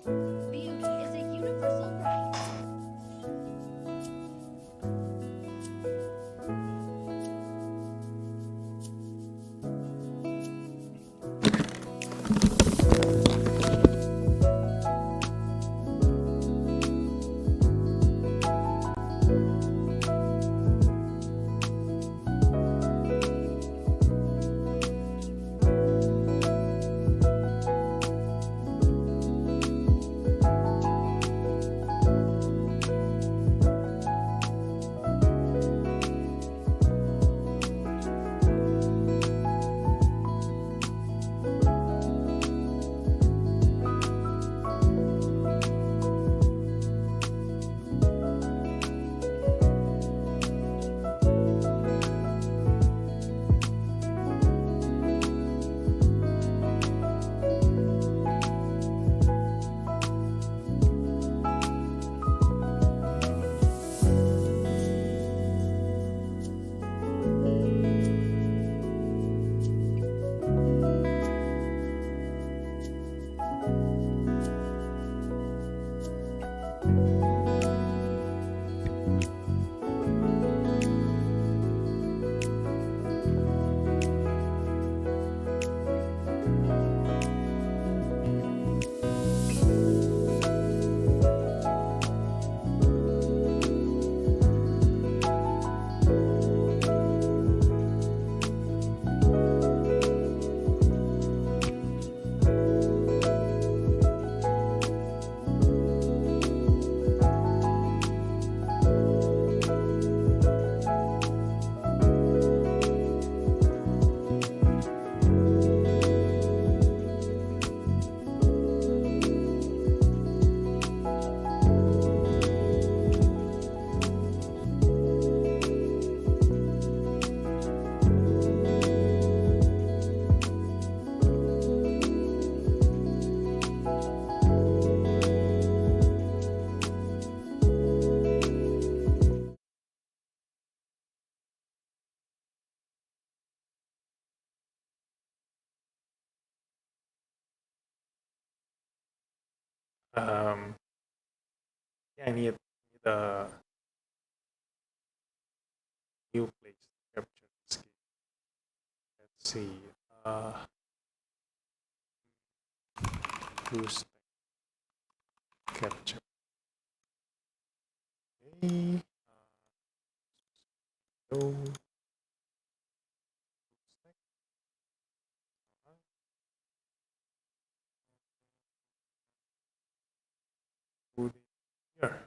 Beauty is a universal right. Um, yeah, I need a new place to capture this game. Let's see. Uh, Boost capture. Okay. No. Put it here.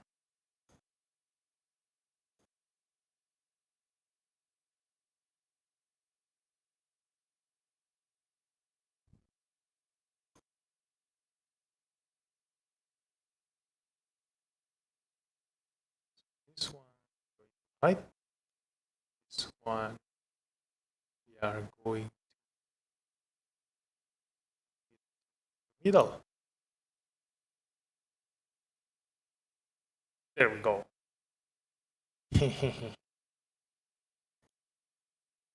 This one. Right. This one. We are going middle. There we go.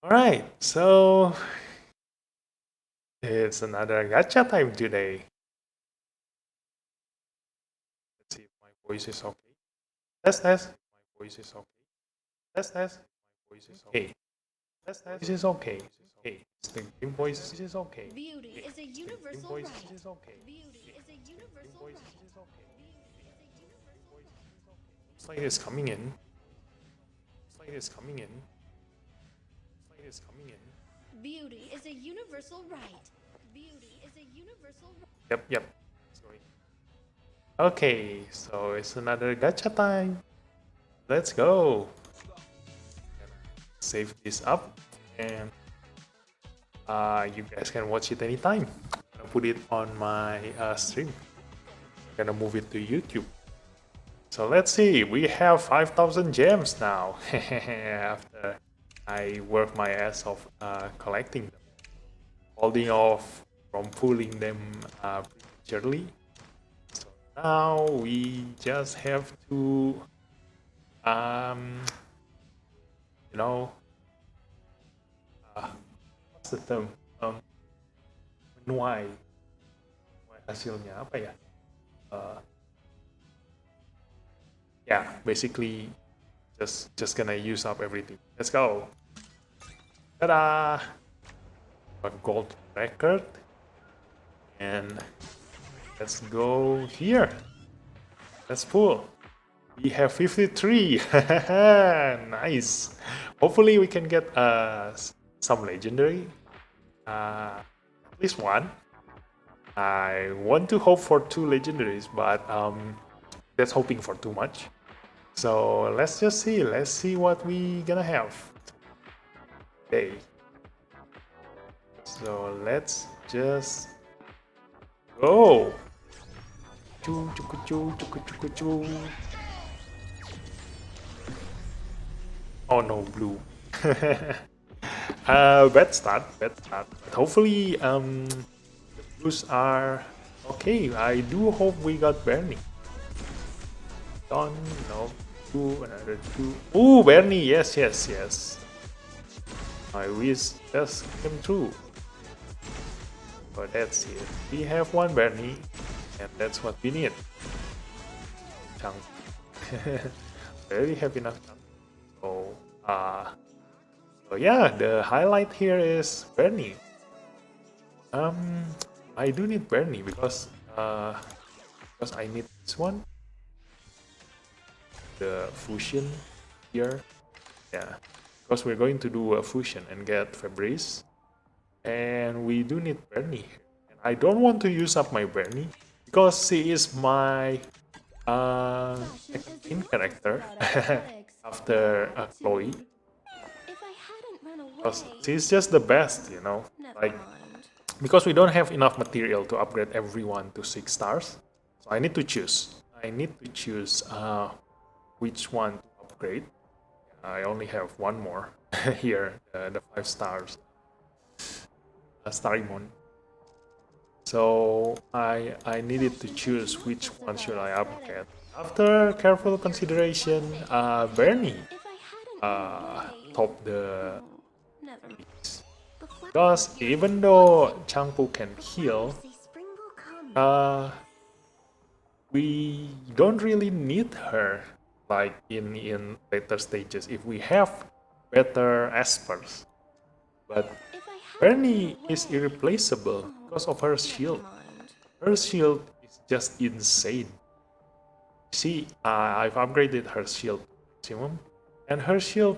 All right. So it's another gacha time today. Let's see if my voice is okay. Test, test. My voice is okay. Test, test. My voice is okay. Test, test. This is okay. Okay. The game voice is okay. Beauty is a The game universal voice right. is okay. Beauty is a Game universal voice right. is okay. Beauty is a universal right. Looks like it's coming in. Looks like it's coming in. Looks like it's coming in. Beauty is a universal right. Beauty is a universal right. Yep, yep. Sorry. Okay, so it's another gacha time. Let's go. Save this up and you guys can watch it anytime. I'm gonna put it on my stream. I'm gonna move it to YouTube. So let's see, we have 5,000 gems now after I work my ass off collecting them, holding off from pulling them prematurely. So now we just have to, um, you know, what's the term? Menuai hasilnya apa ya? yeah, basically just gonna use up everything. Let's go. Ta-da! A gold record. And let's go here. Let's pull. We have 53. Nice. Hopefully we can get some legendary. At least one. I want to hope for 2 legendaries, but that's hoping for too much. So let's just see. Let's see what we gonna have. Okay. So let's just go. Choo, choo, choo, choo, choo, choo. Oh no, blue. Bad start, bad start. But hopefully, the blues are okay. I do hope we got Bernie. Don't no, two, another two. Ooh, Bernie, yes, yes, yes. My wish just came true. So that's it. We have one Bernie, and that's what we need. Chunk. Barely have enough chunk. So, so yeah, the highlight here is Bernie. I do need Bernie because I need this one. The fusion here. Yeah. Because we're going to do a fusion and get Fabrice. And we do need Bernie. And I don't want to use up my Bernie because she is my main character after Chloe. Because she's just the best, you know. Like, because we don't have enough material to upgrade everyone to 6 stars. So I need to choose. I need to choose which one to upgrade. I only have one more here, the 5 stars. Starimon. So I needed to choose which one should I upgrade. After careful consideration, Bernie top the leagues. Because even though Changpu can heal, we don't really need her like in later stages if we have better Espers. But Bernie is irreplaceable because of her shield. Her shield is just insane. See, I've upgraded her shield to maximum, and her shield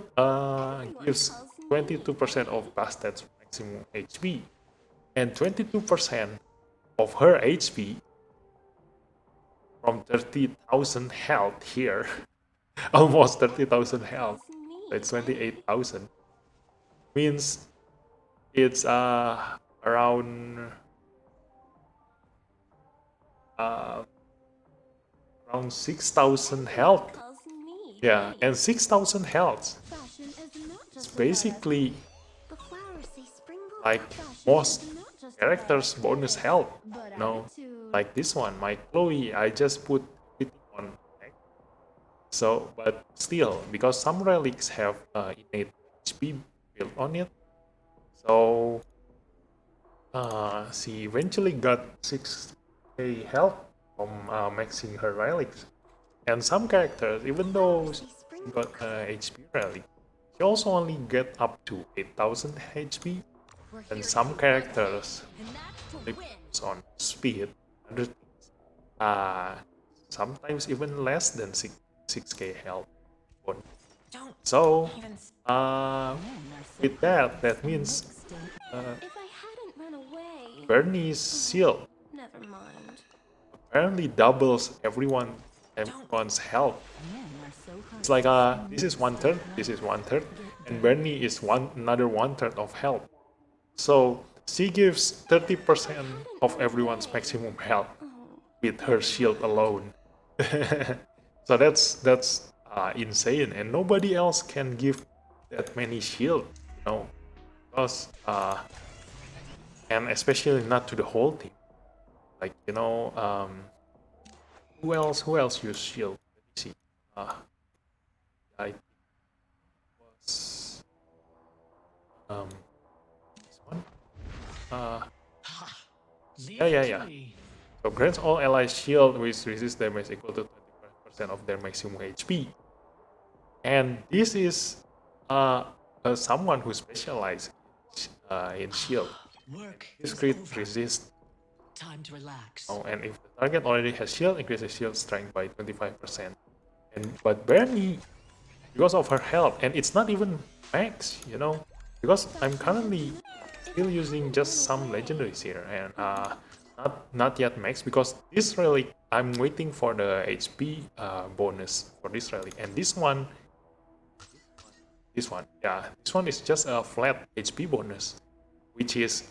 gives 22% of Bastard's maximum HP, and 22% of her HP from 30,000 health here. Almost 30,000 health. So it's 28,000. Means it's around 6,000 health. Yeah, and 6,000 health. It's basically like most characters' bonus health. No, like this one, my Chloe, I just put it on. So, but still, because some relics have innate HP built on it, so she eventually got 6k health from maxing her relics. And some characters, even though she got HP relic, she also only get up to 8,000 HP. And some characters focus on speed, other things, sometimes even less than 6k health. So, with that, that means Bernie's shield apparently doubles everyone's health. It's like this is 1/3, this is 1/3, and Bernie is another 1/3 of health. So she gives 30% of everyone's maximum health with her shield alone. So that's insane, and nobody else can give that many shield, you know, because and especially not to the whole team. Like, you know, who else used shield? Let me see. I was this one. Yeah. So grants all allies shield with resist damage equal to 25% of their maximum HP. And this is someone who specializes in shield. Work This is crit over. resist. Time to relax. Oh, and if the target already has shield, increases shield strength by 25%. But Bernie, because of her health, and it's not even max, because I'm currently still using just some legendaries here, and not yet max, because this relic I'm waiting for the HP bonus for this relic, and this one, yeah, this one is just a flat HP bonus, which is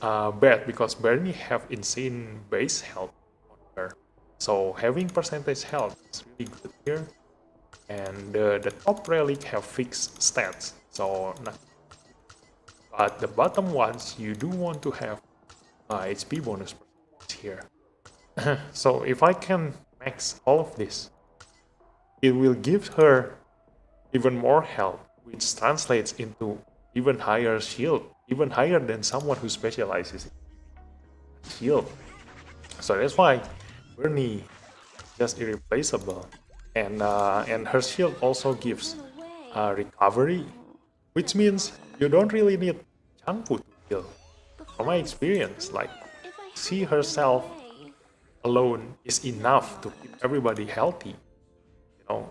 bad because Bernie have insane base health on her. So having percentage health is really good here. And the top relic have fixed stats, so but the bottom ones you do want to have HP bonus here. So if I can max all of this, it will give her even more health, which translates into even higher shield, even higher than someone who specializes in shield. So that's why Bernie is just irreplaceable, and her shield also gives recovery, which means you don't really need Changpu to heal. From my experience, like she herself alone is enough to keep everybody healthy,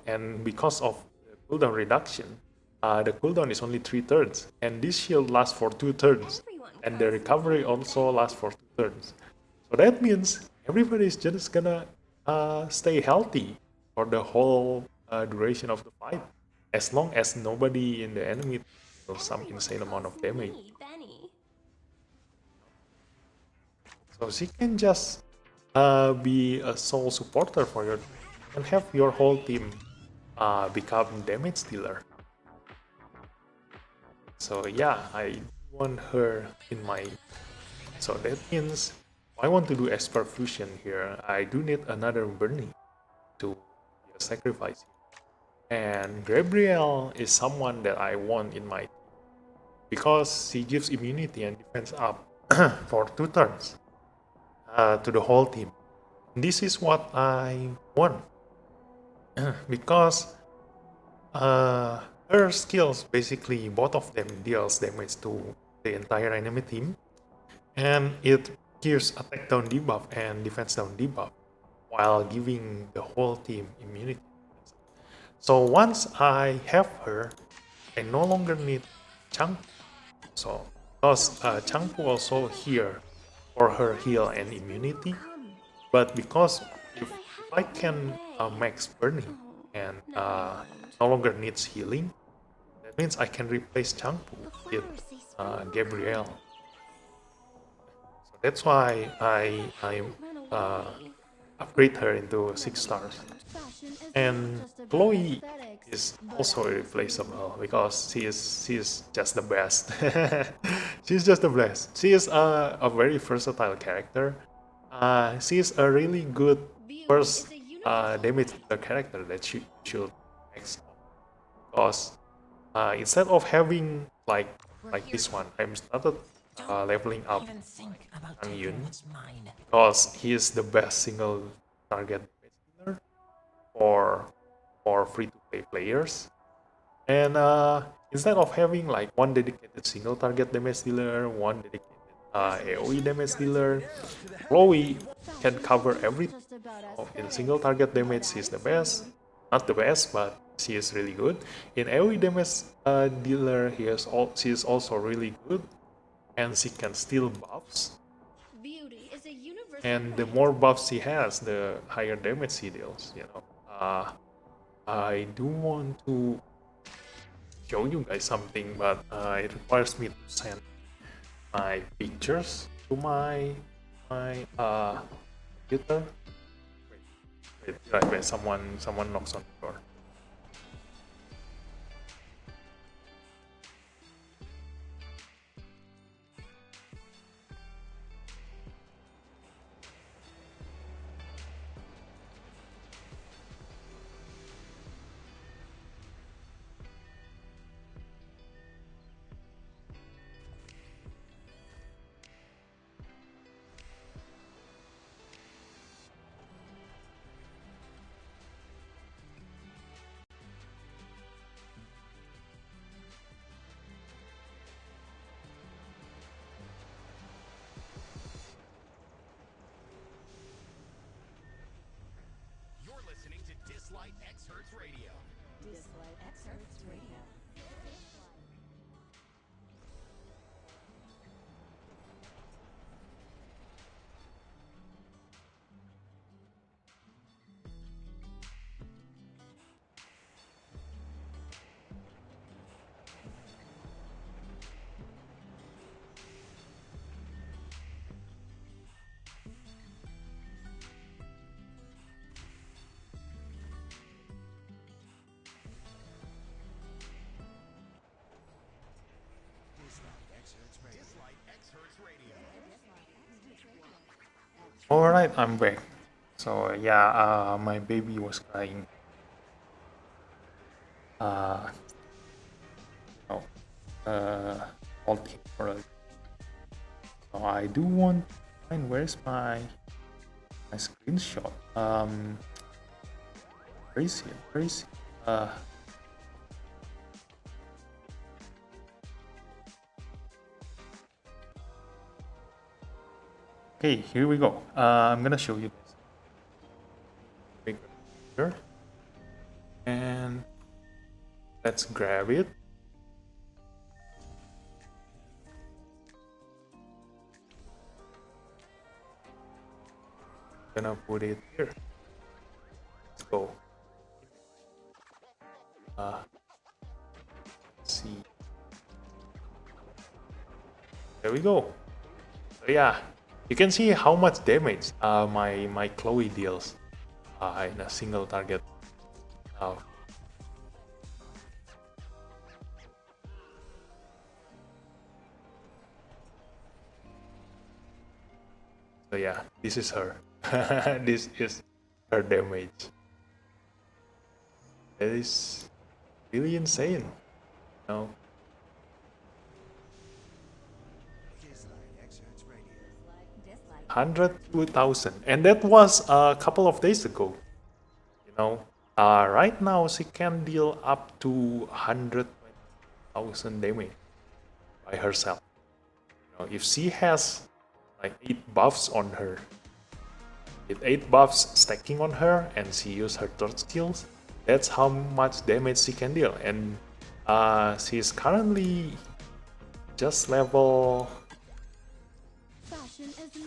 and because of the cooldown reduction, the cooldown is only 3 turns, and this shield lasts for 2 turns, and the recovery also lasts for 2 turns. So that means everybody is just gonna stay healthy for the whole duration of the fight, as long as nobody in the enemy deals some insane amount of damage. So she can just be a sole supporter for your team and have your whole team become damage dealer. So yeah, I want her in my... So that means I want to do Esper Fusion here. I do need another Bernie to be a sacrifice. And Gabrielle is someone that I want in my team because she gives immunity and defense up for 2 turns to the whole team. This is what I want because her skills, basically both of them deals damage to the entire enemy team, and it gives attack down debuff and defense down debuff while giving the whole team immunity. So once I have her, I no longer need Changpu. So because Changpu also here for her heal and immunity, but because if I can max burning and no longer needs healing, that means I can replace Changpu with Gabrielle. So that's why I upgrade her into 6 stars. And Chloe is also irreplaceable because she is just the best. She's just the best. She is a very versatile character. She is a really good first damage character that you should max because instead of having like this one, I'm started leveling up Kang Yun because he is the best single target damage dealer for free-to-play players. And instead of having like one dedicated single target damage dealer, one dedicated AoE damage dealer, Chloe can cover everything. In single target damage, she's the best. Not the best, but she is really good. In AoE damage dealer, she is also really good, and she can steal buffs. And the more buffs she has, the higher damage she deals. I do want to show you guys something, but it requires me to send my pictures to my computer. Wait, someone knocks on the door. Alright, I'm back. So yeah, my baby was crying. Uh, no, all temporarily. So I do want to find where's my screenshot. Where is it? Where is it? Okay, here we go. I'm gonna show you this. Bigger picture. And let's grab it. Gonna put it here. Let's go. Let's see. There we go. So yeah, you can see how much damage my Chloe deals in a single target. So yeah, this is her. This is her damage. That is really insane. No. 102,000, and that was a couple of days ago. You know, right now she can deal up to 100,000 damage by herself. You know, if she has like 8 buffs on her, with 8 buffs stacking on her, and she use her third skills, that's how much damage she can deal. And she is currently just level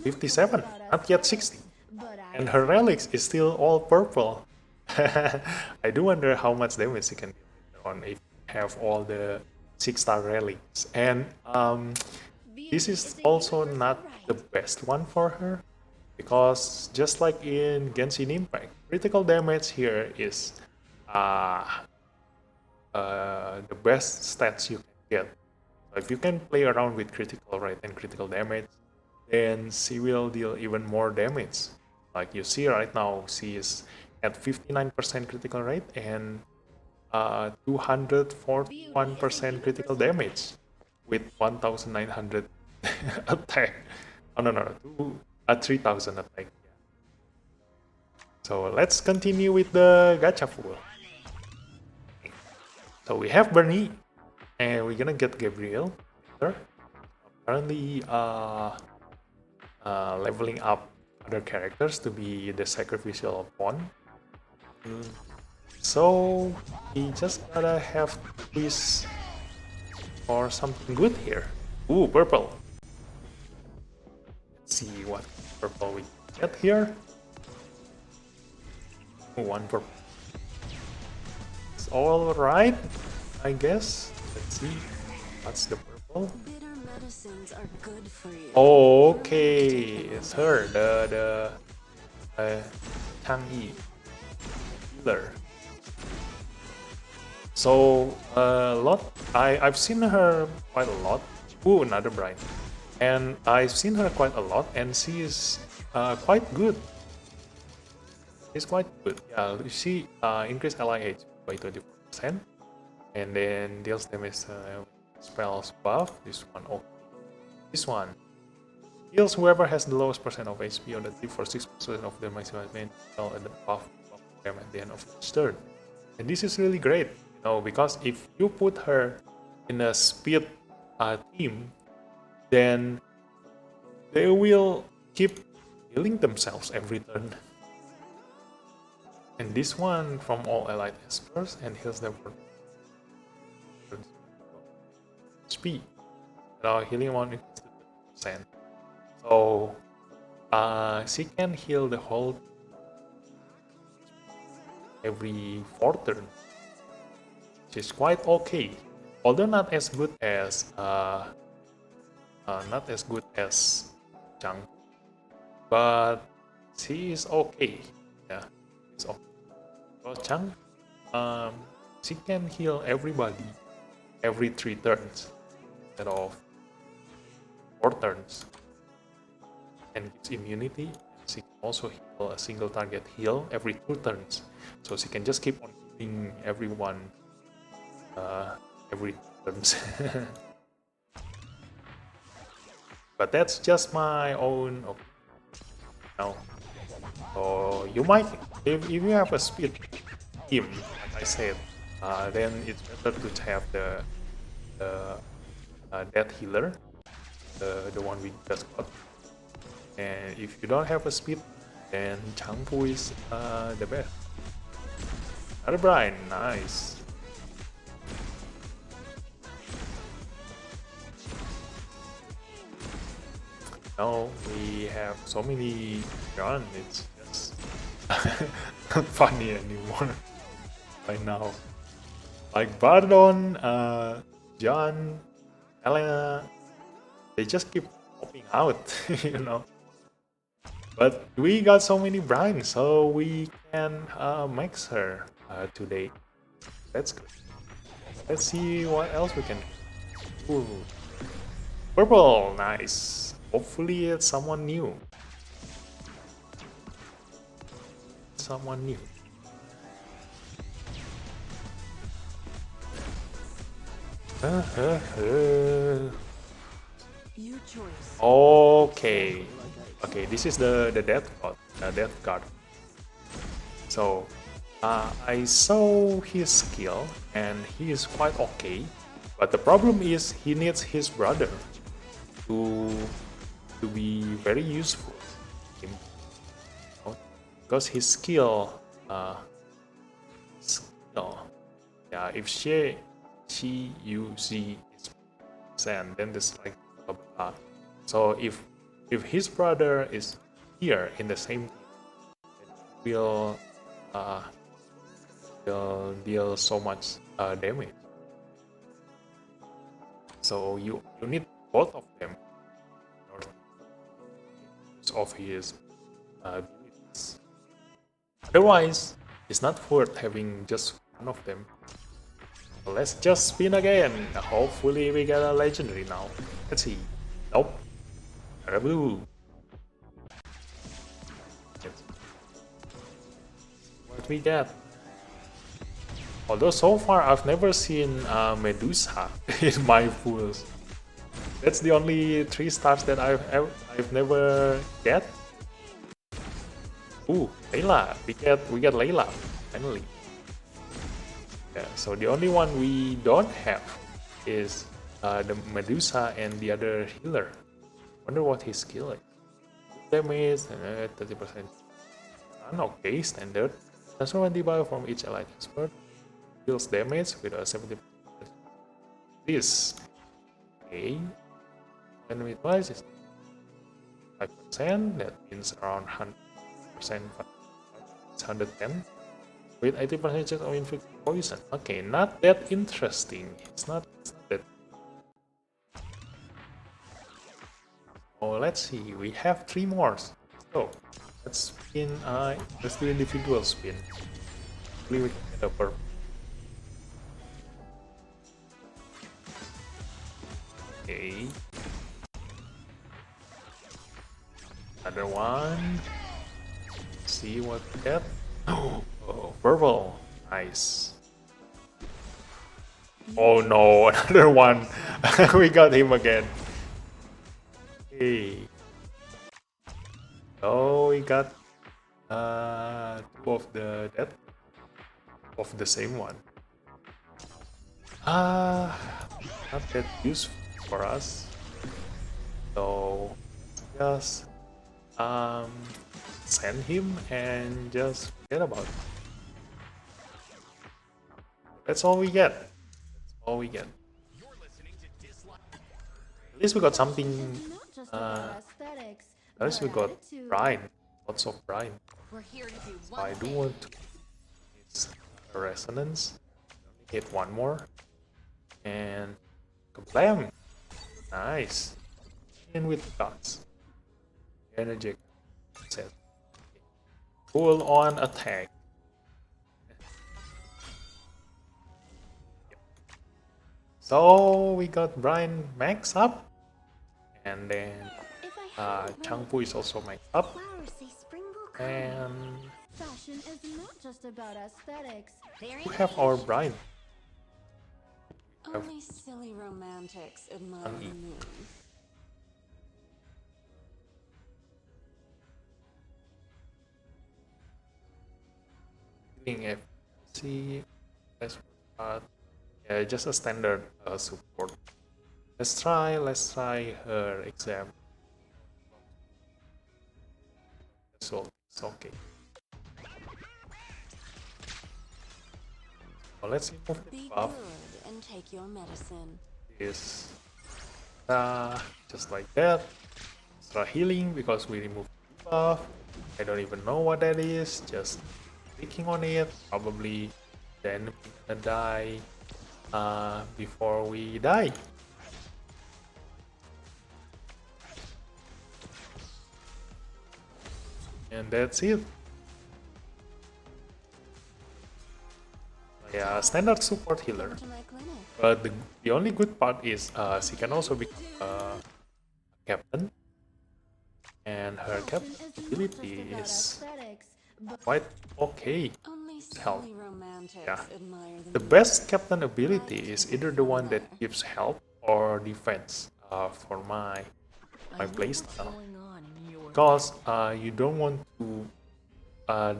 57, not yet 60. And her relics is still all purple. I do wonder how much damage she can deal on if you have all the 6-star relics. And this is also not the best one for her, because just like in Genshin Impact, critical damage here is the best stats you can get. So if you can play around with critical rate and critical damage, then she will deal even more damage. Like you see right now, she is at 59% critical rate and 241% critical damage with 1,900 attack. Oh no, 3,000 attack. So let's continue with the gacha pool. So we have Bernie, and we're gonna get Gabriel later. Currently leveling up other characters to be the sacrificial pawn. So we just gotta have this for something good here. Ooh, purple. Let's see what purple we get here. Ooh, one purple. It's all right, I guess. Let's see. What's the purple? Bitter medicines are good for you. Okay, it's her, the Chang Yi healer. So I've seen her quite a lot. Ooh, another bride, and I've seen her quite a lot, and she is quite good. She's quite good. Yeah, she increased ally HP by 24%, and then deals damage spells buff. This one, okay. This one heals whoever has the lowest percent of HP on the team for 6% of the maximum main spell at the buff of them at the end of each turn. And this is really great, you know, because if you put her in a speed team, then they will keep healing themselves every turn. And this one from all allied espers and heals them for speed. Now healing one is 50%. So she can heal the whole every 4 turns, which is quite okay. Although not as good as Chang, but she is okay. Yeah, it's okay. Because Chang, she can heal everybody every 3 turns instead of 4 turns, and gives immunity. She can also heal a single target heal every 2 turns, so she can just keep on healing everyone every 2 turns. But that's just my own opinion. Now, so you might, if you have a speed team, like I said, then it's better to have the death healer, the one we just got. And if you don't have a speed, then Changpu is the best. Another Brian, nice. Now we have so many guns, it's just not funny anymore right now. Like Bardon, John, Helena, they just keep popping out, you know. But we got so many Brian, so we can max her today. That's good. Let's see what else we can do. Ooh. Purple, nice. Hopefully it's someone new. Someone new. Your choice. Okay. Okay, this is the death card. So I saw his skill and he is quite okay, but the problem is he needs his brother to be very useful, because his skill, yeah, if she you see is sand, then the strike blah, blah, blah. So if his brother is here in the same team, it will deal so much damage. So you need both of them of his abilities. Otherwise, it's not worth having just one of them. So let's just spin again. Hopefully we get a legendary now. Let's see. Nope. A blue. What we get? Although so far I've never seen Medusa in my pools. That's the only 3 stars that I've never get. Ooh, Layla. We get Layla finally. Yeah, so the only one we don't have is the Medusa and the other healer. Wonder what his skill is. Damage 30%. Okay, standard. Transfer antibody from each allied expert. Deals damage with a 70%. This. Okay. Enemy twice is 5%, that means around 100%, it's 110, with 80% chance of inflicting poison. Okay, not that interesting. It's not that. Oh, let's see, we have 3 more. So let's spin, let's do individual spin. Hopefully we can get a purple. Okay. Another one. See what we get. Oh, purple. Nice. Oh no, another one. We got him again. Hey. Oh, we got 2 of the death of the same one. Not that useful for us. So just send him and just forget about it. That's all we get. That's all we get. At least we got something. It's not just about aesthetics, At least we but got attitude. brine. Lots of brine. We're here to do So I do want to use a resonance. Only hit one more. And kablam! Nice. And with dots. Energy set. Full on attack. So we got Brian max up. And then If I hadn't read Changpu is also max up. flowers say spring will come. And Fashion is not just about aesthetics. we have our Brian. Only silly romantics admire the moon. FC. Yeah, just a standard support. Let's try her exam. So it's okay. So let's remove the Be buff. good and take your medicine. Is just like that. Extra healing because we removed the buff. I don't even know what that is. Just clicking on it. Probably the enemy gonna die before we die. And that's it. Yeah, standard support healer. Come to my clinic. But the only good part is she can also become a captain. And her captain ability is quite okay. Only Help. silly romantics Yeah. admire The best captain ability is either the one that gives health or defense for my playstyle. Because you don't want to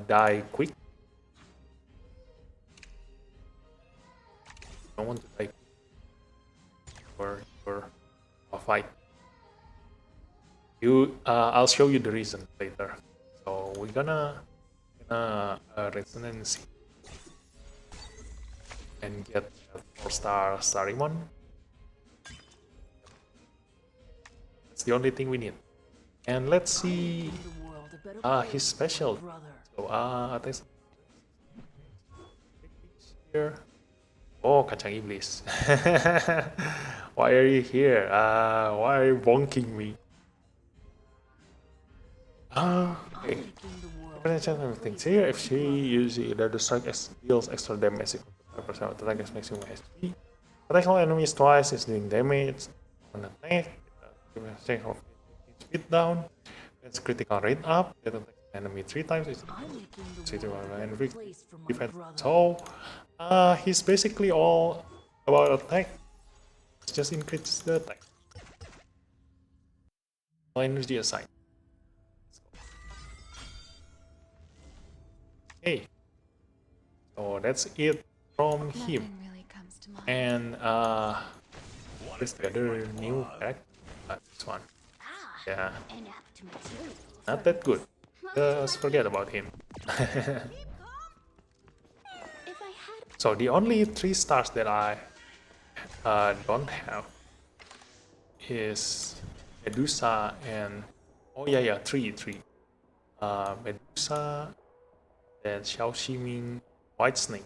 die quick. You don't want to die for a fight. I'll show you the reason later. So we're gonna resonance and get a 4-star Sarimon. That's the only thing we need. And let's see his special. So attack here. Oh, Kacang Iblis. Why are you here? Why are you bonking me? Okay. Depending on everything here, if she uses either the strike deals extra damage equal to 5% of the attack as maximum HP. Attack all enemies twice is doing damage on attack. Take off speed down. It's critical rate up. It attacks enemy 3 times. It's and defense. So he's basically all about attack. It's just increases the attack. No energy aside. Okay. So that's it from him. Nothing really comes to mind. And what's the other new character? This one. Yeah, not that good. Just forget about him. So the only 3 stars that I don't have is Medusa and three. Medusa, then Xiao Ximing, White Snake.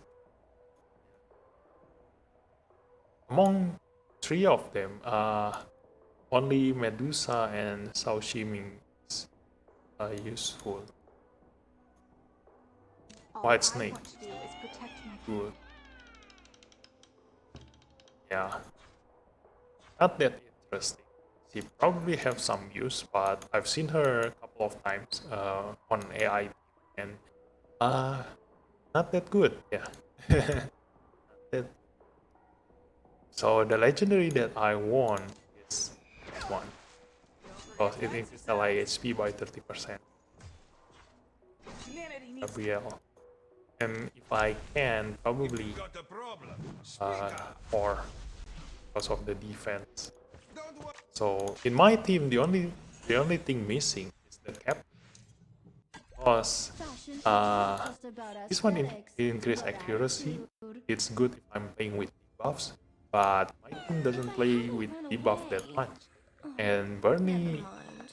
Among 3 of them, only Medusa and Xiao Ximing is useful. White Snake, good. Yeah, not that interesting. She probably have some use, but I've seen her a couple of times on AI, and not that good. Yeah. That- So the legendary that I want is this one, because it increases the HP by 30%. Gabrielle. And if I can, probably or because of the defense. So in my team, the only thing missing is the captain, because Fashion is Uh, not just about this one aesthetics, increase but accuracy. attitude. It's good if I'm playing with debuffs, but my team doesn't play with debuff that much. And Bernie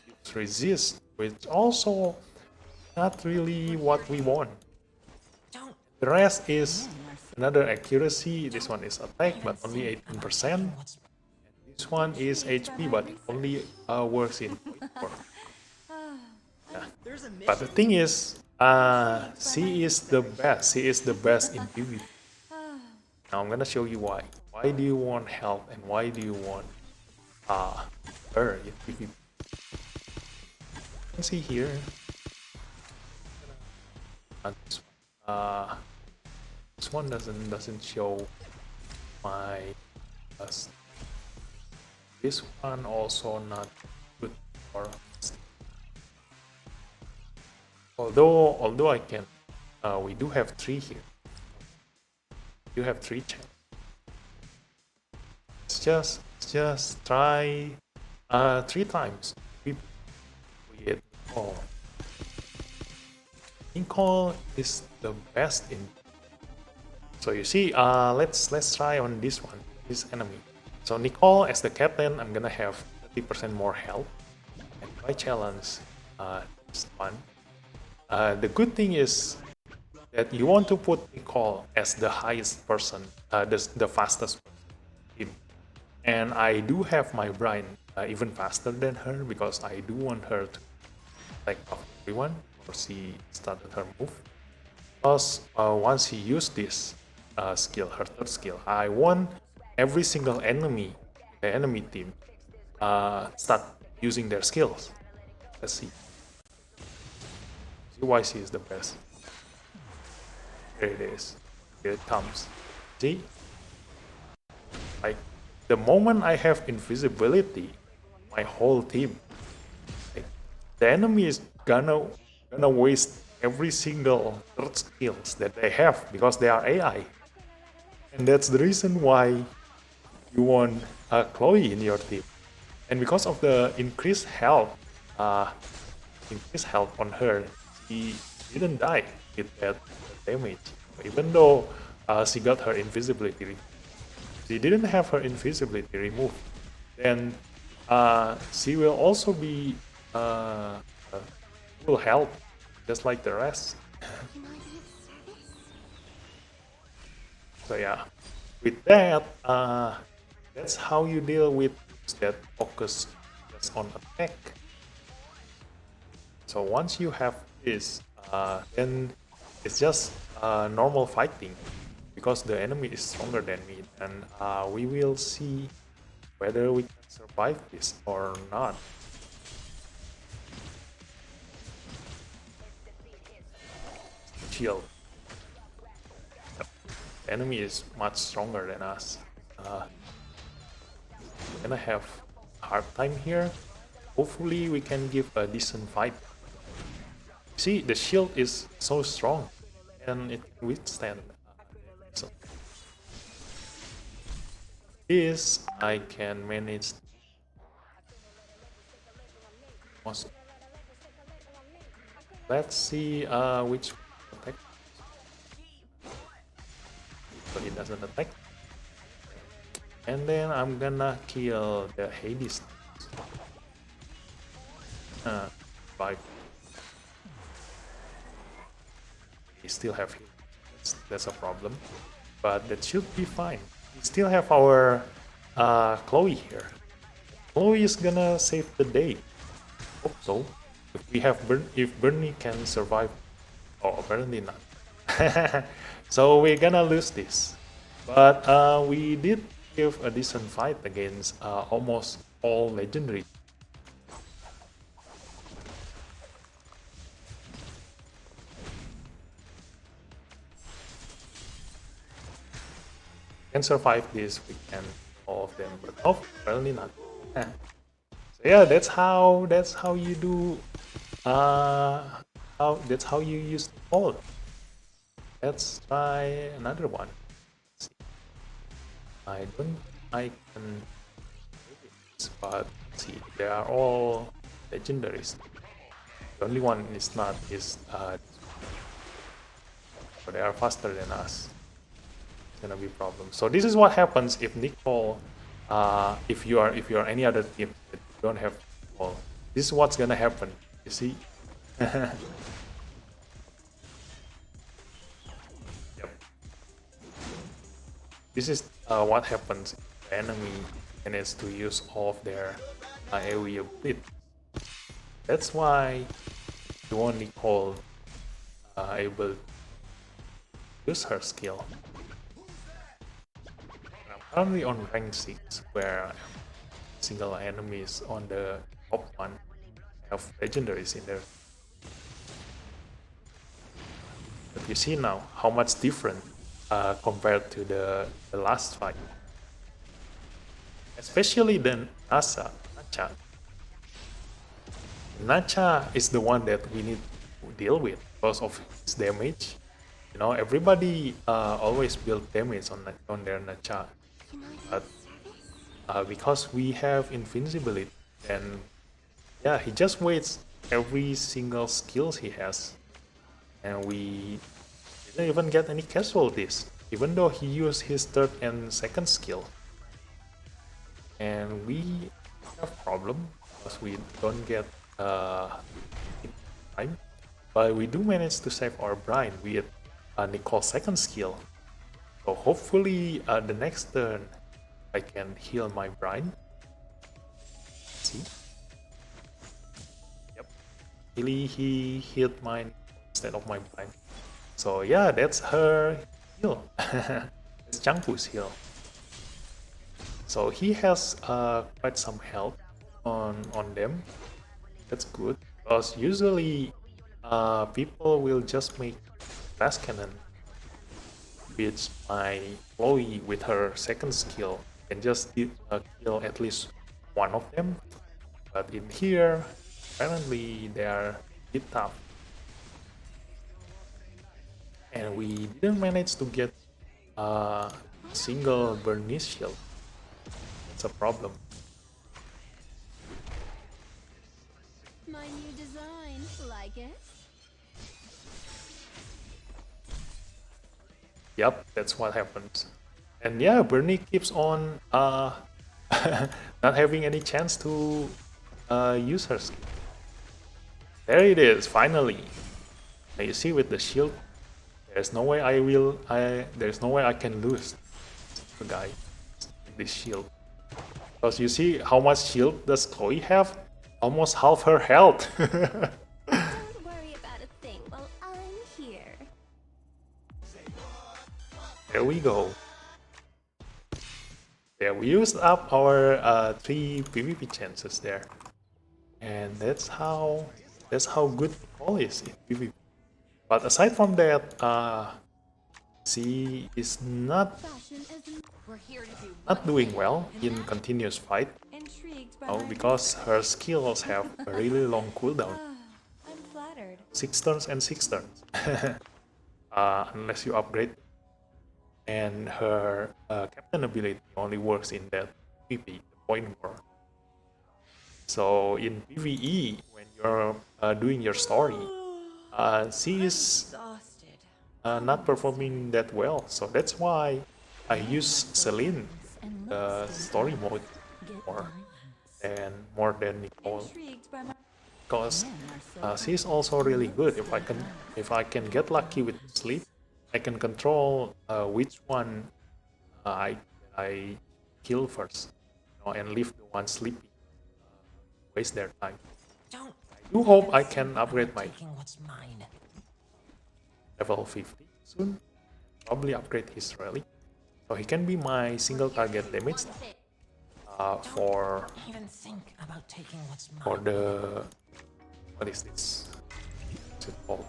gives resist, which also not really what we want. The rest is another accuracy. This one is attack, but only 18%. This one is HP, but it only works in point form. Yeah. But the thing is, she is the best. She is the best in PvP. Now I'm gonna show you why. Why do you want help and why do you want her in PvP? You can see here. Uh, this one doesn't show my this one also not good for although I can we do have 3 here. You have 3 channels. Just try 3 times with Nicole. Nicole is the best in. So you see, let's try on this one, this enemy. So Nicole as the captain, I'm gonna have 30% more health. And my challenge this one. The good thing is that you want to put Nicole as the highest person, the fastest person. And I do have my Brian even faster than her because I do want her to attack off everyone before she started her move. Plus, once she used this skill, her third skill, I want every single enemy, the enemy team, start using their skills. Let's see. See why she is the best. There it is. Here it comes. See? Like, the moment I have invisibility, my whole team, like, the enemy is gonna waste every single third skills that they have because they are AI. And that's the reason why you want Chloe in your team. And because of the increased health on her, she didn't die with that damage. Even though she got her invisibility, she didn't have her invisibility removed. Then she will also be full health, just like the rest. So yeah, with that, that's how you deal with that focus just on attack. So once you have this, then it's just normal fighting because the enemy is stronger than me, and we will see whether we can survive this or not. Shield. The enemy is much stronger than us. Gonna have a hard time here. Hopefully we can give a decent fight. See, the shield is so strong and it can withstand. So this I can manage. Let's see which attack. So it doesn't attack. And then I'm gonna kill the Hades. Five. We still have him. That's a problem. But that should be fine. We still have our Chloe here. Chloe is gonna save the day. Hope so. If we have if Bernie can survive. Oh, apparently not. So we're gonna lose this. But we did give a decent fight against almost all legendary. Can survive this, we can all of them, but oh, apparently not. So yeah, that's how you do. That's how you use the poll. Let's try another one. Let's see. I can, but see, they are all legendaries. The only one is not is so they are faster than us. It's gonna be a problem. So this is what happens if Nicole, if you are any other team that don't have Nicole. This is what's gonna happen. You see? Yep. This is what happens if the enemy manages to use all of their AoE ability. That's why you want Nicole able to use her skill. I'm currently on rank 6, where single enemies on the top one have legendaries in there. But you see now how much different compared to the last fight. Especially the Nacha. Nacha is the one that we need to deal with because of his damage. You know, everybody always build damage on their Nacha. But because we have invincibility, and yeah, he just waits every single skills he has, and we didn't even get any casualties, even though he used his third and second skill. And we have problem because we don't get time, but we do manage to save our Brine with Nicole's second skill. So hopefully the next turn I can heal my Brine. See? Yep. Really, he healed mine instead of my Brine. So yeah, that's her heal. It's Changpu's heal. So he has quite some health on them. That's good, because usually people will just make blast cannon, which my Chloe with her second skill can just kill at least one of them. But in here, apparently they are a bit tough. And we didn't manage to get a single Burnice shield. That's a problem. My new design, like it? Yep, that's what happens. And yeah, Bernie keeps on not having any chance to use her skill. There it is, finally. Now you see with the shield, there's no way there's no way I can lose the guy with this shield. Because you see how much shield does Chloe have? Almost half her health. Don't worry about a thing while I'm here. There we go. Yeah, we used up our 3 PvP chances there, and that's how good Nicole is in PvP. But aside from that, she is not doing well in continuous fight. Because her skills have a really long cooldown. I'm flattered. 6 turns and 6 turns. Unless you upgrade. And her captain ability only works in that PvP, the point war. So in PvE, when you're doing your story, she is not performing that well. So that's why I use Celine, the story mode, more than Nicole, because she's also really good. If I can get lucky with sleep, I can control which one I kill first, and leave the one sleeping waste their time. I do hope I can upgrade my level 50 soon. Probably upgrade his relic, so he can be my single target damage for the what is this? What's it called?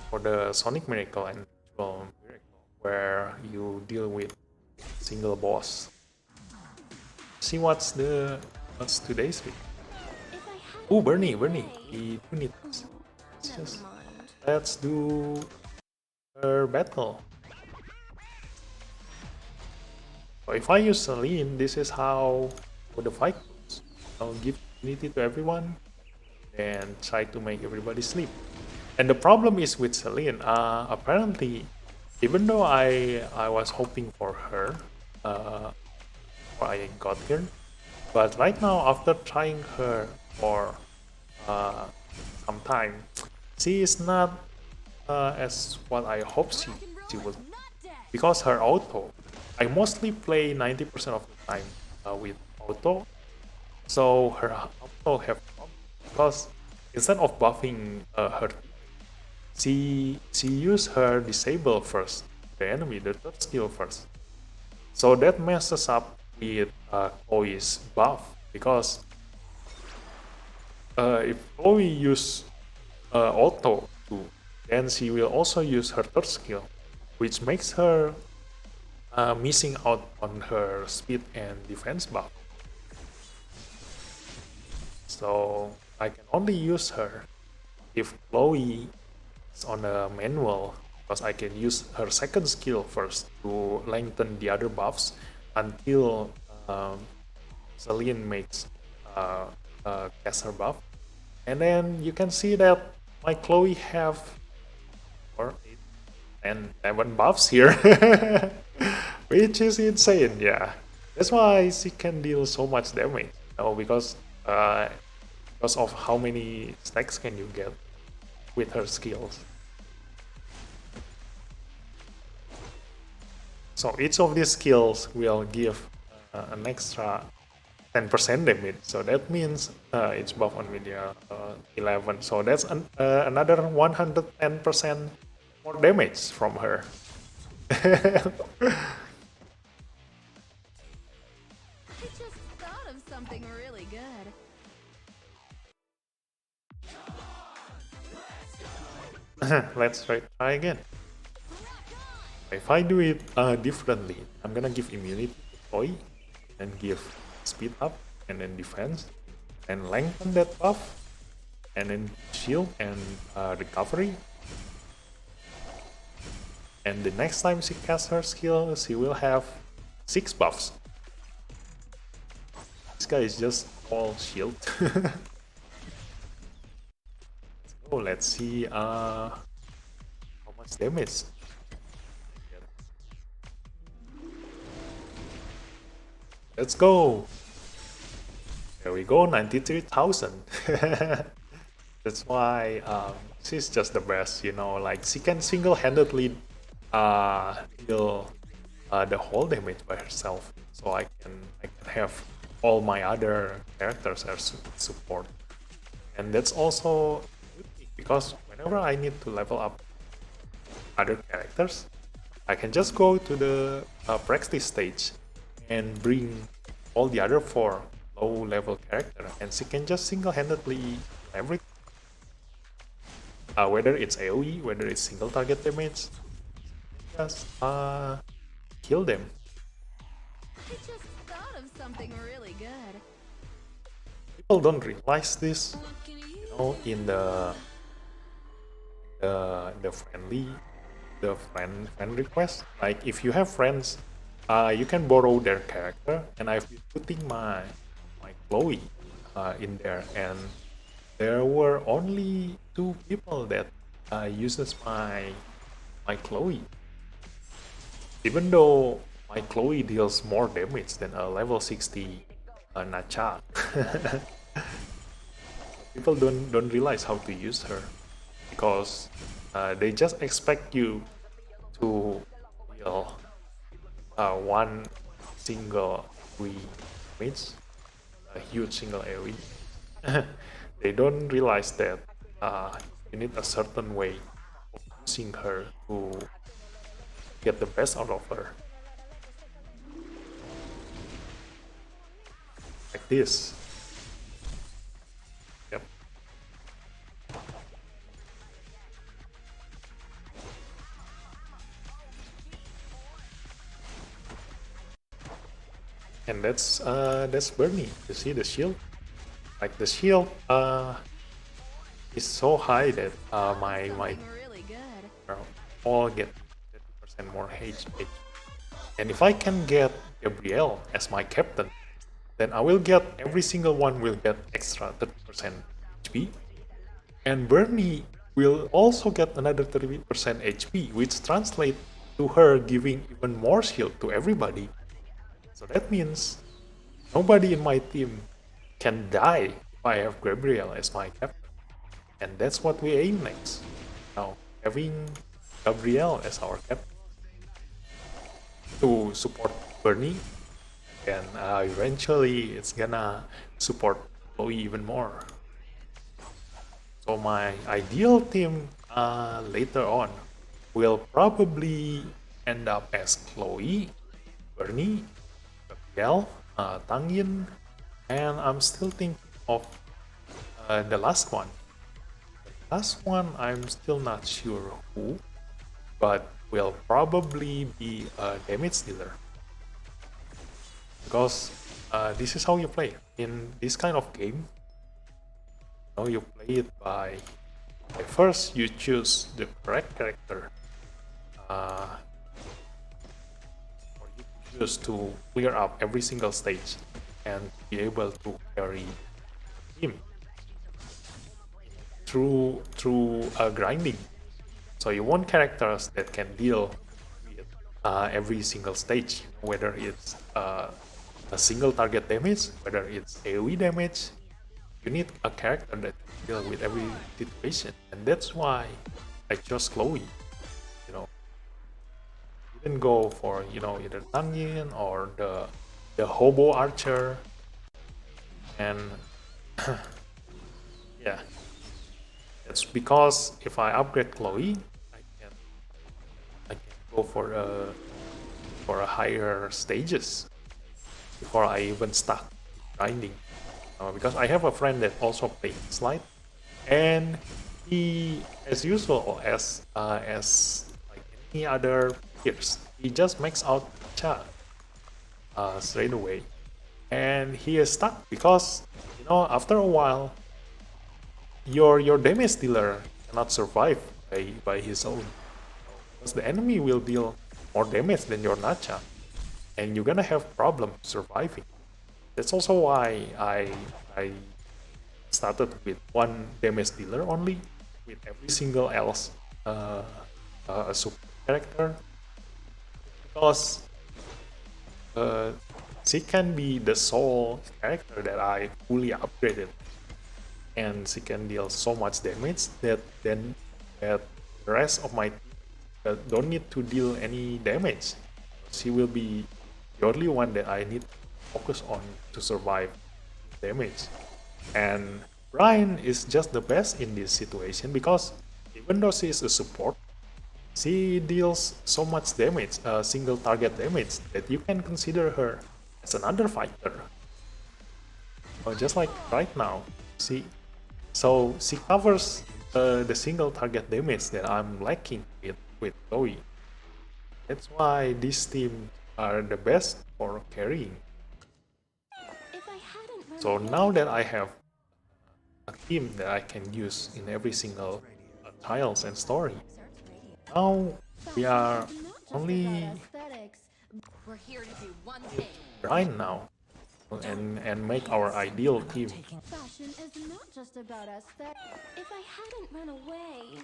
For the Sonic Miracle and Ritual Miracle, where you deal with single boss. See what's today's week. Oh, Bernie, we do need this. Let's do her battle. So if I use Celine, this is how the fight goes. I'll give immunity to everyone and try to make everybody sleep. And the problem is with Celine. Apparently, even though I was hoping for her, before I got here, but right now after trying her for uh, some time, she is not as what I hope she will. Because her auto, I mostly play 90% of the time with auto, so her auto have problem because instead of buffing her, she use her disable first, the enemy, the third skill first. So that messes up with Chloe's buff because if Chloe use auto too, then she will also use her third skill, which makes her missing out on her speed and defense buff. So I can only use her if Chloe is on a manual, because I can use her second skill first to lengthen the other buffs until Celine makes cast her buff. And then you can see that my Chloe have 4, 8, 10, 11 buffs here, which is insane. Yeah, that's why she can deal so much damage. Because of how many stacks can you get with her skills. So each of these skills will give an extra 10% damage. So that means each buff on media 11. So that's another 110% more damage from her. I just thought of something really good. Let's try again. If I do it differently, I'm gonna give immunity to Chloe and give speed up and then defense and lengthen that buff and then shield and recovery. And the next time she casts her skill, she will have 6 buffs. This guy is just all shield. So let's see how much damage. Let's go. There we go, 93,000. That's why she's just the best, like she can single-handedly deal the whole damage by herself. So I can have all my other characters as support. And that's also good because whenever I need to level up other characters, I can just go to the practice stage and bring all the other 4 low-level characters, and she can just single-handedly everything. Whether it's AoE, whether it's single target damage, just kill them. I just thought of something really good. People don't realize this, in the friend request. Like if you have friends, you can borrow their character, and I've been putting my Chloe in there, and there were only 2 people that uses my Chloe, even though my Chloe deals more damage than a level 60 Nacha. People don't realize how to use her because they just expect you to deal one single damage, a huge single AoE. They don't realize that you need a certain way of using her to get the best out of her. Like this. Yep. And that's Bernie. You see the shield? Like the shield is so high that my Really good. all get 30% more HP. And if I can get Gabrielle as my captain, then I will get every single one will get extra 30% HP. And Bernie will also get another 30% HP, which translates to her giving even more shield to everybody. So that means nobody in my team can die if I have Gabriel as my captain. And that's what we aim next. Now, having Gabriel as our captain to support Bernie, and eventually it's gonna support Chloe even more. So my ideal team later on will probably end up as Chloe, Bernie, Gabriel, Tang Yin, and I'm still thinking of the last one. The last one, I'm still not sure who, but will probably be a damage dealer. Because this is how you play. In this kind of game, you play it by first you choose the correct character, or you choose to clear up every single stage and be able to carry him through grinding. So you want characters that can deal with every single stage, whether it's a single target damage, whether it's AoE damage. You need a character that can deal with every situation, and that's why I chose Chloe. Didn't go for either Tang Yin or the hobo archer, and yeah, it's because if I upgrade Chloe, I can go for a higher stages before I even start grinding. Because I have a friend that also plays Slide, and he, as usual, as like any other peers, he just makes out Cha straight away, and he is stuck because after a while your damage dealer cannot survive by his own, because the enemy will deal more damage than your Nacha, and you're gonna have problem surviving. That's also why I started with one damage dealer only, with every single else a support character, because she can be the sole character that I fully upgraded, and she can deal so much damage that the rest of my team don't need to deal any damage. She will be the only one that I need to focus on to survive damage. And Brian is just the best in this situation, because even though she is a support, she deals so much damage, single target damage, that you can consider her as another fighter. Just like right now, she covers the single target damage that I'm lacking with Chloe. That's why this team are the best for carrying. So now that I have a team that I can use in every single tiles and story, now we are only We're here to do one thing. grind now and make our ideal team. Fashion is not just about aesthetic. If I hadn't run away.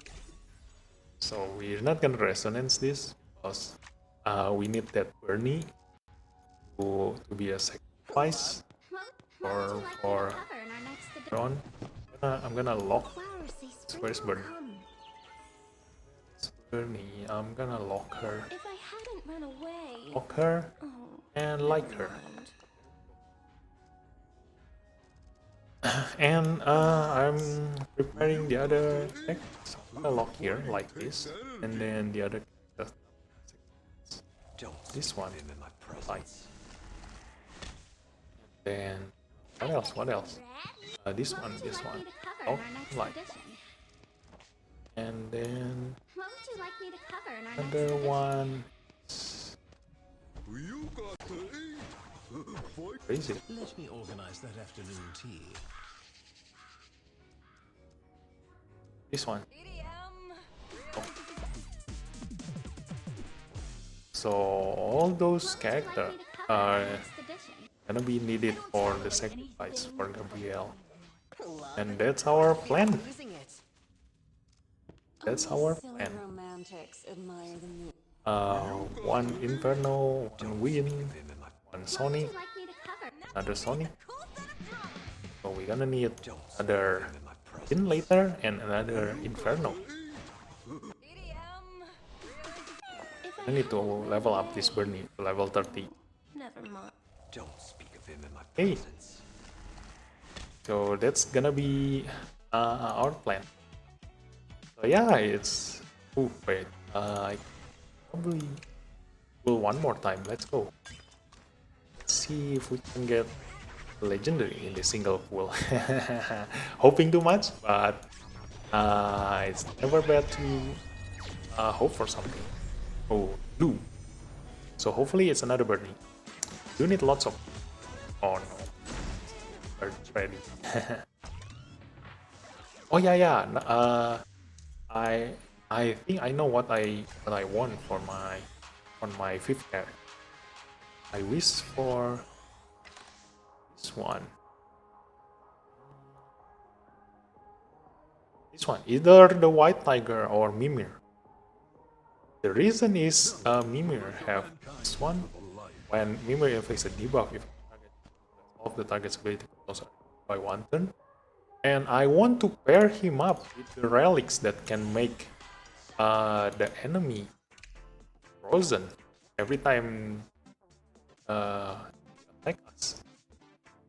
So we're not gonna resonance this because we need that Bernie to be a sacrifice for Ron. I'm gonna lock. Where's Bernie? Bernie. I'm gonna lock her. If I hadn't run away. Lock her and like her. And I'm preparing the other deck. So I'm gonna lock here like this, and then the other this one like. Then what else? What else? This one. Oh, like. And then What would you like me to cover in our another one. Crazy. Let me organize that afternoon tea. This one. Oh. So all those characters are gonna be needed for the sacrifice for Gabriel, and that's our plan. That's Only our silly plan. romantics admire the moon. One Inferno, one Wind, one What would Sonic, you like me to cover? another Sonic. So we're gonna need another Wind later and another Inferno. If I need to level up this Bernie to level 30. Never mind. Don't speak of him in my Hey. presence. So that's gonna be our plan. So yeah, it's... Oh, wait. I probably will one more time. Let's go. Let's see if we can get legendary in the single pool. Hoping too much, but it's never bad to hope for something. Oh, blue. So hopefully it's another birdie. You need lots of... Oh no. Bird's ready. Oh yeah. I think I know what I want for my fifth character. I wish for this one. This one, either the White Tiger or Mimir. The reason is Mimir have this one. When Mimir inflicts a debuff if of the target's ability controls by one turn. And I want to pair him up with the relics that can make the enemy frozen every time attack us.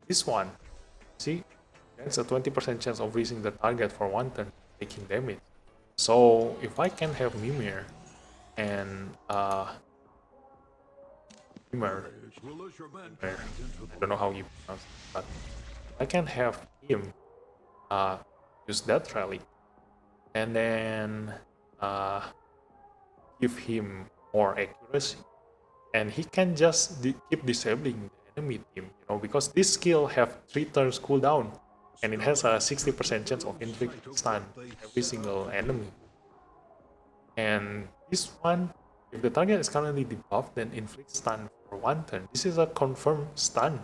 This one, see, there's a 20% chance of freezing the target for one turn, taking damage. So if I can have Mimir and Mimir, I don't know how you pronounce it, but I can have him use that relic and then give him more accuracy, and he can just keep disabling the enemy team, you know, because this skill have 3 turns cooldown and it has a 60% chance of inflicting stun every single enemy. And this one, if the target is currently debuffed, then inflict stun for one turn. This is a confirmed stun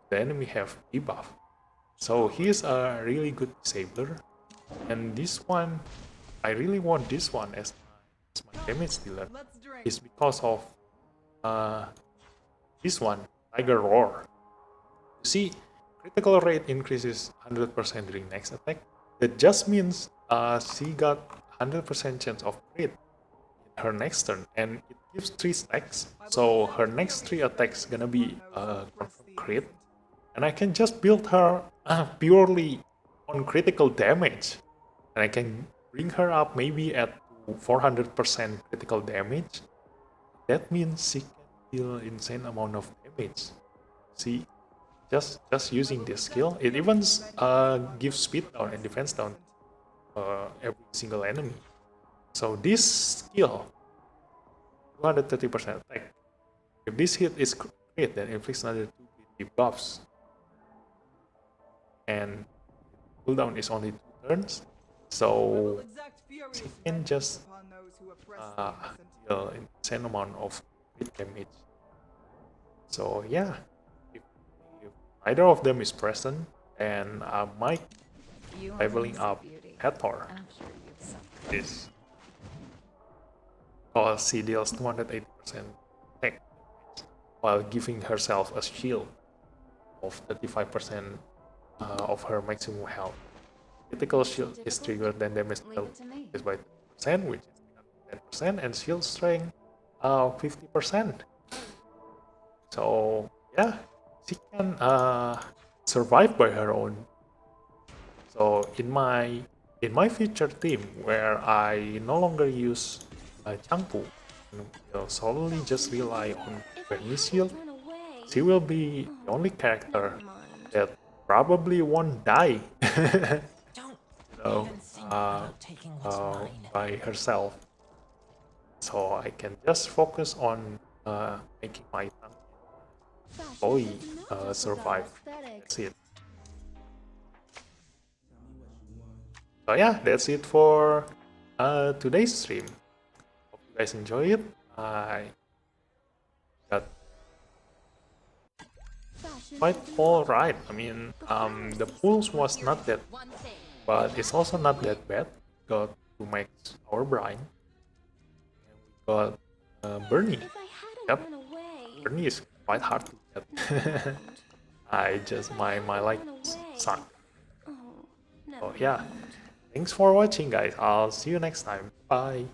if the enemy have debuff. So he is a really good disabler. And this one, I really want this one as my damage dealer. Is because of this one, Tiger Roar. You see, critical rate increases 100% during next attack. That just means she got 100% chance of crit in her next turn, and it gives 3 stacks. So her next 3 attacks gonna be confirmed crit, and I can just build her purely on critical damage, and I can bring her up maybe at 400% critical damage. That means she can deal insane amount of damage. See, just using this skill, it even gives speed down and defense down every single enemy. So this skill, 230% attack. If this hit is crit, then inflicts another 2 debuffs. And cooldown is only 2 turns, so she can just deal insane amount of crit damage. So yeah, if either of them is present, and I might leveling up Hathor this, because she deals 280% attack while giving herself a shield of 35% of her maximum health. Critical shield is triggered, then damage dealt is by 10%, which is 10%, and shield strength 50%. So yeah, she can survive by her own. So in my future team, where I no longer use Changpu, will solely just rely on Bernie's shield, she will be the only character that probably won't die so, by herself. So I can just focus on making my Chloe survive. That's it. So yeah, that's it for today's stream. Hope you guys enjoy it. I got quite alright. I mean, the pools was not that, but it's also not that bad. Got to make our brine. And we got Bernie. If I hadn't Yep. run away. Bernie is quite hard to get. I just my light suck. Oh, never So yeah, mind. thanks for watching, guys. I'll see you next time. Bye.